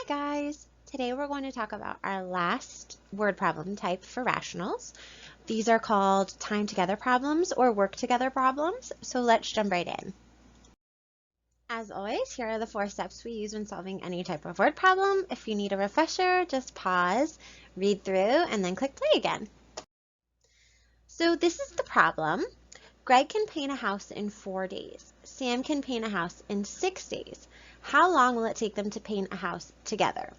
Hi guys! Today we're going to talk about our last word problem type for rationals. These are called time together problems or work together problems, so let's jump right in. As always, here are the 4 steps we use when solving any type of word problem. If you need a refresher, just pause, read through, and then click play again. So this is the problem. Greg can paint a house in 4 days. Sam can paint a house in 6 days. How long will it take them to paint a house together?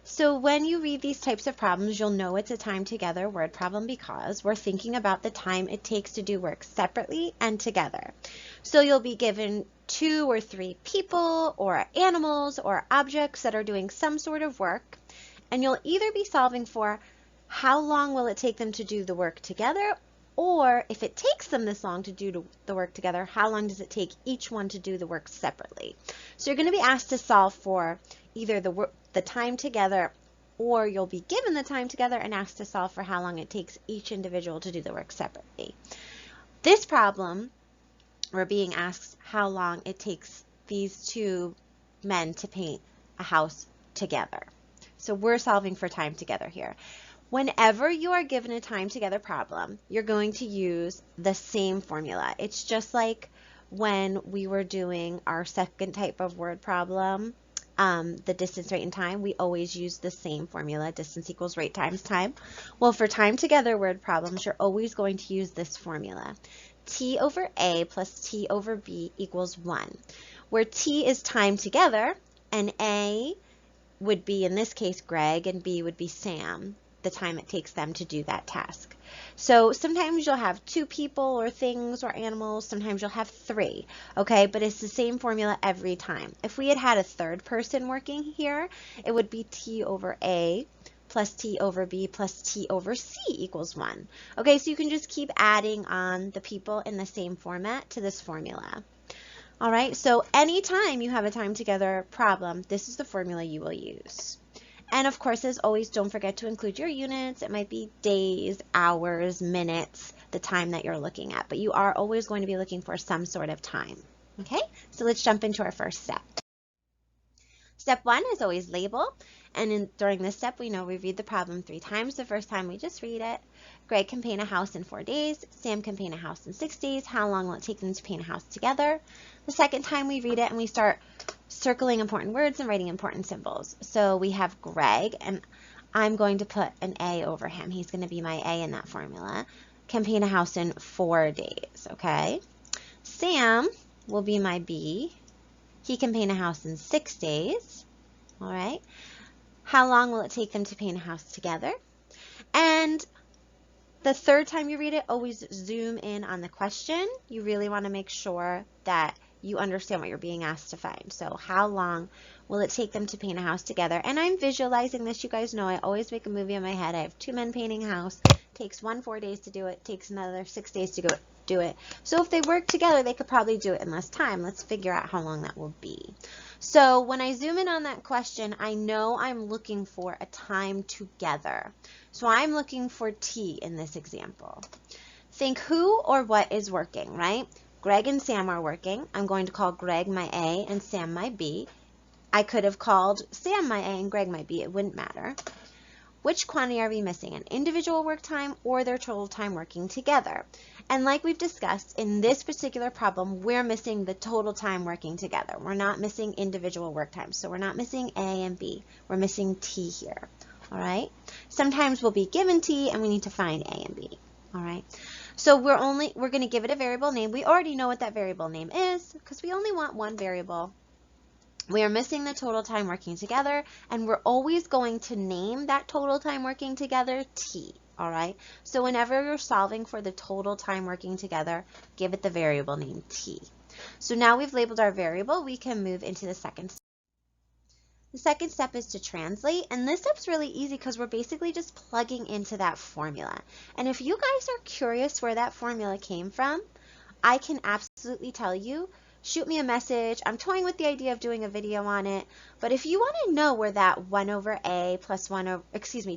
So when you read these types of problems, you'll know it's a time together word problem because we're thinking about the time it takes to do work separately and together. So you'll be given 2 or 3 people or animals or objects that are doing some sort of work, and you'll either be solving for how long will it take them to do the work together, or if it takes them this long to do the work together, how long does it take each one to do the work separately? So you're going to be asked to solve for either the time together, or you'll be given the time together and asked to solve for how long it takes each individual to do the work separately. This problem, we're being asked how long it takes these 2 men to paint a house together. So we're solving for time together here. Whenever you are given a time together problem, you're going to use the same formula. It's just like when we were doing our second type of word problem, the distance, rate, and time, we always use the same formula, distance equals rate times time. Well, for time together word problems, you're always going to use this formula. T over A plus T over B equals 1, where T is time together, and A would be, in this case, Greg, and B would be Sam, the time it takes them to do that task. So sometimes you'll have 2 people or things or animals, sometimes you'll have 3, okay, but it's the same formula every time. If we had a third person working here, it would be T over A plus T over B plus T over C equals 1. Okay, so you can just keep adding on the people in the same format to this formula. All right, so anytime you have a time together problem, this is the formula you will use. And of course, as always, don't forget to include your units. It might be days, hours, minutes, the time that you're looking at, but you are always going to be looking for some sort of time. Okay, so let's jump into our first step. Step 1 is always label, and during this step, we know we read the problem 3 times. The first time we just read it. Greg can paint a house in 4 days. Sam can paint a house in 6 days. How long will it take them to paint a house together? The second time we read it and we start circling important words and writing important symbols. So we have Greg, and I'm going to put an A over him. He's going to be my A in that formula. Can paint a house in 4 days, okay? Sam will be my B. He can paint a house in 6 days, all right? How long will it take them to paint a house together? And the third time you read it, always zoom in on the question. You really want to make sure that you understand what you're being asked to find. So how long will it take them to paint a house together? And I'm visualizing this. You guys know I always make a movie in my head. I have 2 men painting a house. It takes one 4 days to do it. Takes another 6 days to do it. So if they work together, they could probably do it in less time. Let's figure out how long that will be. So when I zoom in on that question, I know I'm looking for a time together. So I'm looking for T in this example. Think who or what is working, right? Greg and Sam are working. I'm going to call Greg my A and Sam my B. I could have called Sam my A and Greg my B. It wouldn't matter. Which quantity are we missing? An individual work time or their total time working together? And like we've discussed, in this particular problem, we're missing the total time working together. We're not missing individual work times. So we're not missing A and B. We're missing T here. All right? Sometimes we'll be given T and we need to find A and B. All right? So we're going to give it a variable name. We already know what that variable name is because we only want one variable. We are missing the total time working together, and we're always going to name that total time working together T, all right? So whenever you're solving for the total time working together, give it the variable name T. So now we've labeled our variable, we can move into the second step. The second step is to translate, and this step's really easy because we're basically just plugging into that formula. And if you guys are curious where that formula came from, I can absolutely tell you. Shoot me a message. I'm toying with the idea of doing a video on it, but if you want to know where that 1 over A plus 1 over,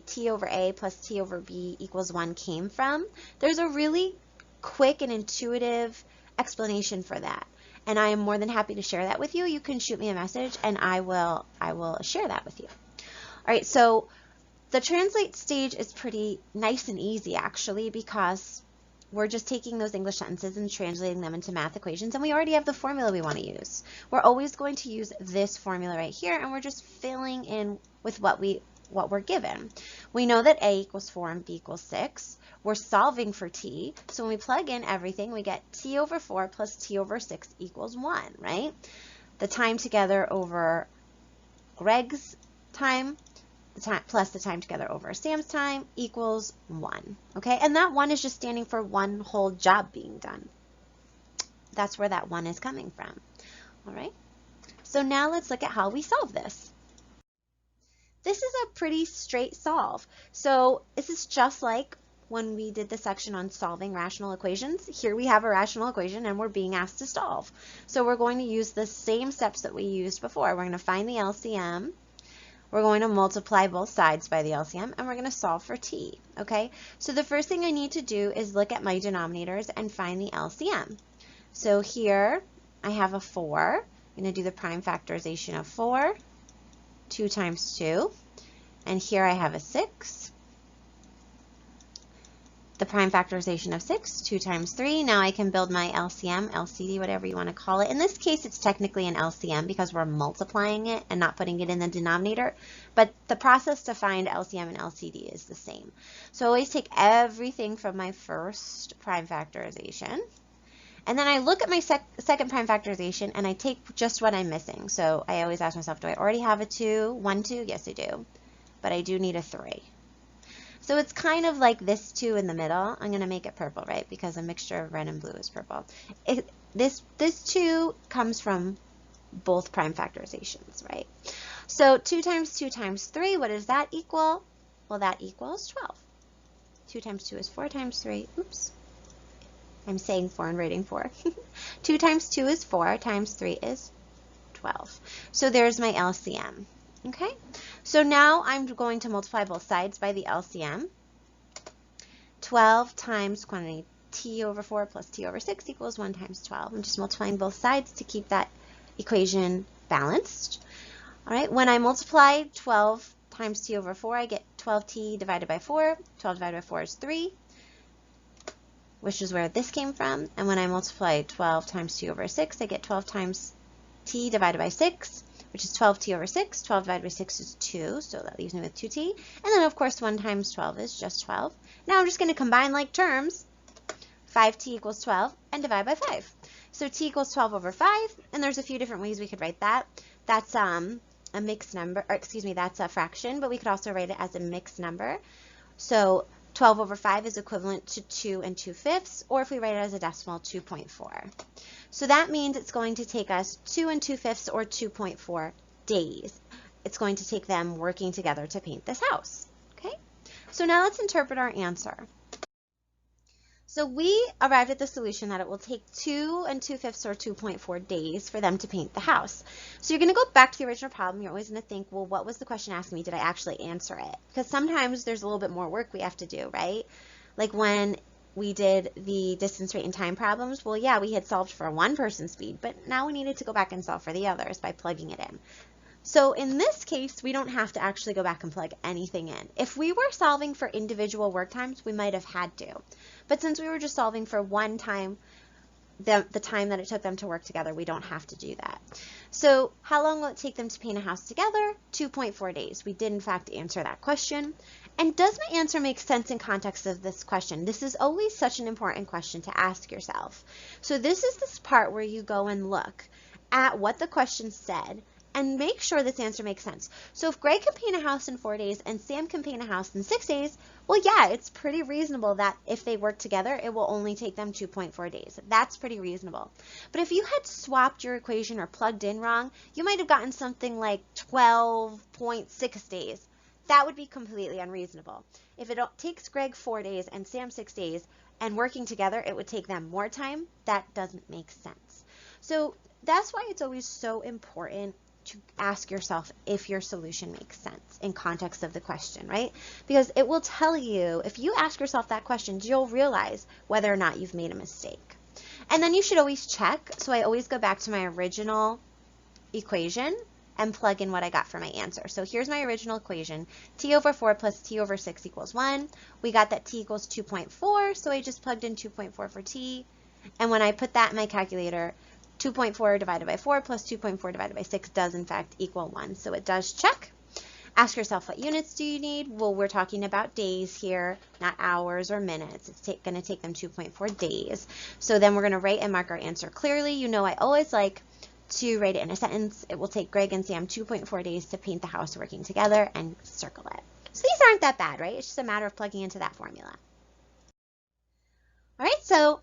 T over A plus T over B equals 1 came from, there's a really quick and intuitive explanation for that. and I am more than happy to share that with you. You can shoot me a message and I will share that with you. All right, so the translate stage is pretty nice and easy actually, because we're just taking those English sentences and translating them into math equations, and we already have the formula we want to use. We're always going to use this formula right here, and we're just filling in with what we're given. We know that A equals 4 and B equals 6. We're solving for T, so when we plug in everything, we get T over 4 plus T over 6 equals 1, right? The time together over Greg's time, plus the time together over Sam's time equals 1, okay? And that 1 is just standing for one whole job being done. That's where that 1 is coming from, all right? So now let's look at how we solve this. This is a pretty straight solve. So this is just like when we did the section on solving rational equations. Here we have a rational equation and we're being asked to solve. So we're going to use the same steps that we used before. We're going to find the LCM. We're going to multiply both sides by the LCM, and we're going to solve for T, okay? So the first thing I need to do is look at my denominators and find the LCM. So here I have a 4. I'm going to do the prime factorization of 4, 2 times 2, and here I have a 6. The prime factorization of 6, 2 times 3. Now I can build my LCM, LCD, whatever you want to call it. In this case, it's technically an LCM because we're multiplying it and not putting it in the denominator. But the process to find LCM and LCD is the same. So I always take everything from my first prime factorization. And then I look at my second prime factorization and I take just what I'm missing. So I always ask myself, do I already have a 2? 1, 2? Yes, I do. But I do need a 3. So it's kind of like this 2 in the middle. I'm going to make it purple, right? Because a mixture of red and blue is purple. This 2 comes from both prime factorizations, right? So 2 times 2 times 3, what does that equal? Well, that equals 12. 2 times 2 is 4 times 3. Oops. I'm saying 4 and writing 4. 2 times 2 is 4 times 3 is 12. So there's my LCM. Okay, so now I'm going to multiply both sides by the LCM. 12 times quantity T over 4 plus T over 6 equals 1 times 12. I'm just multiplying both sides to keep that equation balanced. All right, when I multiply 12 times T over 4, I get 12T divided by 4. 12 divided by 4 is 3, which is where this came from. And when I multiply 12 times T over 6, I get 12 times T divided by 6, which is 12T over 6. 12 divided by 6 is 2, so that leaves me with 2T. And then, of course, 1 times 12 is just 12. Now I'm just going to combine like terms. 5T equals 12, and divide by 5. So T equals 12 over 5, and there's a few different ways we could write that. That's a mixed number, or excuse me, that's a fraction, but we could also write it as a mixed number. So 12 over 5 is equivalent to 2 2/5, or if we write it as a decimal, 2.4. So that means it's going to take us 2 2/5 or 2.4 days. It's going to take them working together to paint this house. Okay? So now let's interpret our answer. So we arrived at the solution that it will take 2 2/5 or 2.4 days for them to paint the house. So you're going to go back to the original problem. You're always going to think, well, what was the question asking me? Did I actually answer it? Because sometimes there's a little bit more work we have to do, right? Like when we did the distance, rate, and time problems, well, yeah, we had solved for one person's speed, but now we needed to go back and solve for the others by plugging it in. So in this case, we don't have to actually go back and plug anything in. If we were solving for individual work times, we might have had to. But since we were just solving for one time, the time that it took them to work together, we don't have to do that. So how long will it take them to paint a house together? 2.4 days. We did, in fact, answer that question. And does my answer make sense in context of this question? This is always such an important question to ask yourself. So this is this part where you go and look at what the question said and make sure this answer makes sense. So if Greg can paint a house in 4 days and Sam can paint a house in 6 days, well, yeah, it's pretty reasonable that if they work together, it will only take them 2.4 days. That's pretty reasonable. But if you had swapped your equation or plugged in wrong, you might have gotten something like 12.6 days. That would be completely unreasonable. If it takes Greg 4 days and Sam 6 days, and working together, it would take them more time, that doesn't make sense. So that's why it's always so important to ask yourself if your solution makes sense in context of the question, right? Because it will tell you, if you ask yourself that question, you'll realize whether or not you've made a mistake. And then you should always check. So I always go back to my original equation and plug in what I got for my answer. So here's my original equation. T over 4 plus T over 6 equals 1. We got that T equals 2.4, so I just plugged in 2.4 for T. And when I put that in my calculator, 2.4 divided by 4 plus 2.4 divided by 6 does in fact equal 1. So it does check. Ask yourself, what units do you need? Well, we're talking about days here, not hours or minutes. It's going to take them 2.4 days. So then we're going to write and mark our answer clearly. You know I always like to write it in a sentence. It will take Greg and Sam 2.4 days to paint the house working together, and circle it. So these aren't that bad, right? It's just a matter of plugging into that formula. All right, so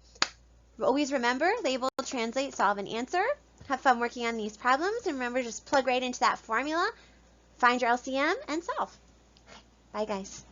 always remember, label, translate, solve, and answer. Have fun working on these problems, and remember, just plug right into that formula, find your LCM, and solve. Bye, guys.